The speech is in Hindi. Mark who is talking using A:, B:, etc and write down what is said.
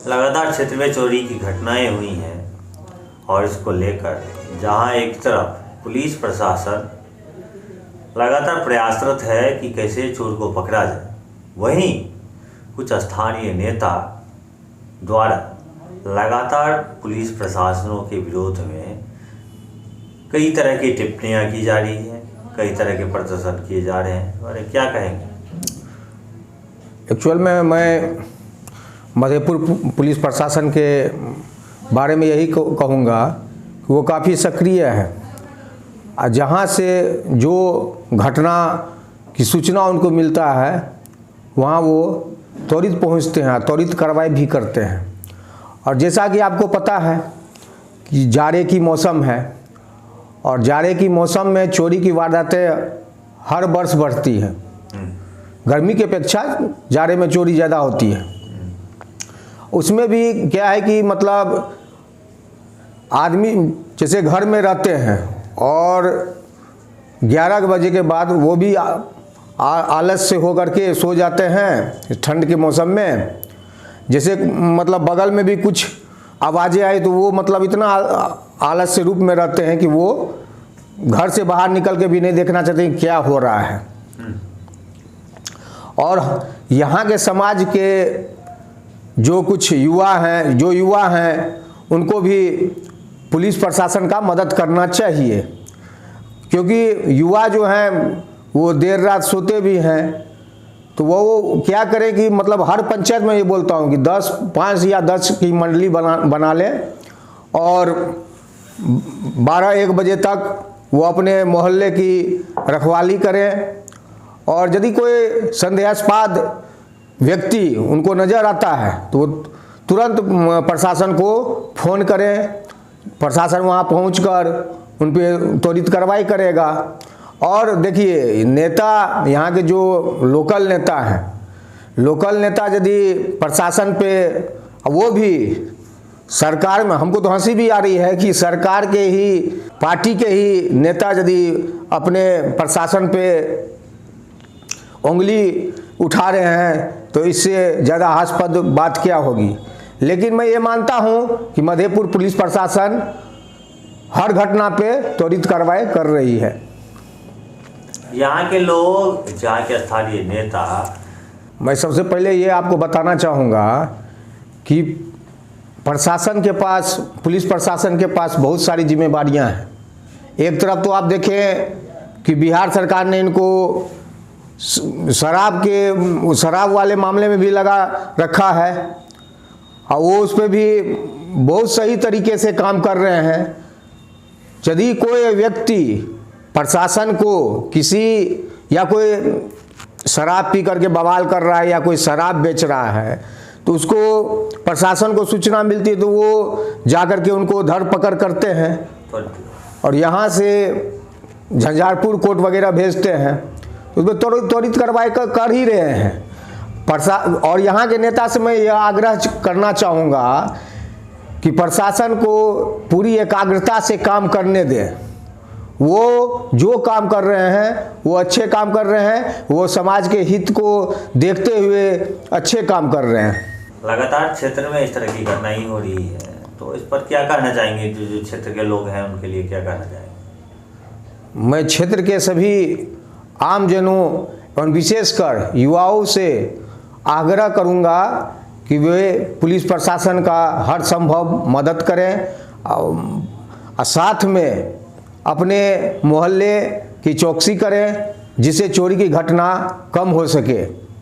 A: लगातार क्षेत्र में चोरी की घटनाएं हुई हैं और इसको लेकर जहां एक तरफ पुलिस प्रशासन लगातार प्रयासरत है कि कैसे चोर को पकड़ा जाए, वहीं कुछ स्थानीय नेता द्वारा लगातार पुलिस प्रशासनों के विरोध में कई तरह की टिप्पणियां की जा रही हैं, कई तरह के प्रदर्शन किए जा रहे हैं। और क्या कहेंगे?
B: एक्चुअल में मैं मधेपुर पुलिस प्रशासन के बारे में यही कहूँगा कि वो काफ़ी सक्रिय है। जहाँ से जो घटना की सूचना उनको मिलता है वहाँ वो त्वरित पहुँचते हैं, त्वरित कार्रवाई भी करते हैं। और जैसा कि आपको पता है कि जाड़े की मौसम है और जाड़े की मौसम में चोरी की वारदातें हर वर्ष बढ़ती हैं। गर्मी की अपेक्षा जाड़े में चोरी ज़्यादा होती है। उसमें भी क्या है कि मतलब आदमी जैसे घर में रहते हैं और 11 बजे के बाद वो भी आलस से होकर के सो जाते हैं ठंड के मौसम में। जैसे मतलब बगल में भी कुछ आवाज़ें आई तो वो मतलब इतना आलस से रूप में रहते हैं कि वो घर से बाहर निकल के भी नहीं देखना चाहते क्या हो रहा है। और यहाँ के समाज के जो कुछ युवा हैं उनको भी पुलिस प्रशासन का मदद करना चाहिए, क्योंकि युवा जो हैं वो देर रात सोते भी हैं। तो वो क्या करें कि मतलब हर पंचायत में ये बोलता हूँ कि 5 या 10 की मंडली बना लें और 12-1 बजे तक वो अपने मोहल्ले की रखवाली करें। और यदि कोई संदेहास्पद व्यक्ति उनको नज़र आता है तो वो तुरंत प्रशासन को फ़ोन करें, प्रशासन वहाँ पहुंचकर उन पे त्वरित कार्रवाई करेगा। और देखिए नेता, यहाँ के जो लोकल नेता यदि प्रशासन पे, वो भी सरकार में, हमको तो हंसी भी आ रही है कि सरकार के ही पार्टी के ही नेता यदि अपने प्रशासन पे उंगली उठा रहे हैं तो इससे ज़्यादा हास्यास्पद बात क्या होगी। लेकिन मैं ये मानता हूँ कि मधेपुर पुलिस प्रशासन हर घटना पे त्वरित कार्रवाई कर रही है।
A: यहाँ के लोग, यहाँ के स्थानीय नेता,
B: मैं सबसे पहले ये आपको बताना चाहूँगा कि प्रशासन के पास, पुलिस प्रशासन के पास बहुत सारी जिम्मेवारियाँ हैं। एक तरफ तो आप देखें कि बिहार सरकार ने इनको शराब वाले मामले में भी लगा रखा है और वो उस पर भी बहुत सही तरीके से काम कर रहे हैं। यदि कोई व्यक्ति प्रशासन को किसी या कोई शराब पी करके बवाल कर रहा है या कोई शराब बेच रहा है तो उसको प्रशासन को सूचना मिलती है तो वो जाकर के उनको धरपकड़ करते हैं और यहाँ से झंझारपुर कोर्ट वगैरह भेजते हैं। उसमें त्वरित कार्रवाई कर ही रहे हैं। और यहाँ के नेता से मैं यह आग्रह करना चाहूँगा कि प्रशासन को पूरी एकाग्रता से काम करने दें। वो जो काम कर रहे हैं वो अच्छे काम कर रहे हैं, वो समाज के हित को देखते हुए अच्छे काम कर रहे हैं।
A: लगातार क्षेत्र में इस तरह की घटनाएं हो रही है, तो इस पर क्या कहना चाहेंगे? जो क्षेत्र के लोग हैं उनके लिए क्या कहना चाहेंगे?
B: मैं क्षेत्र के सभी आमजनों और विशेषकर युवाओं से आग्रह करूंगा कि वे पुलिस प्रशासन का हर संभव मदद करें और साथ में अपने मोहल्ले की चौकसी करें जिससे चोरी की घटना कम हो सके।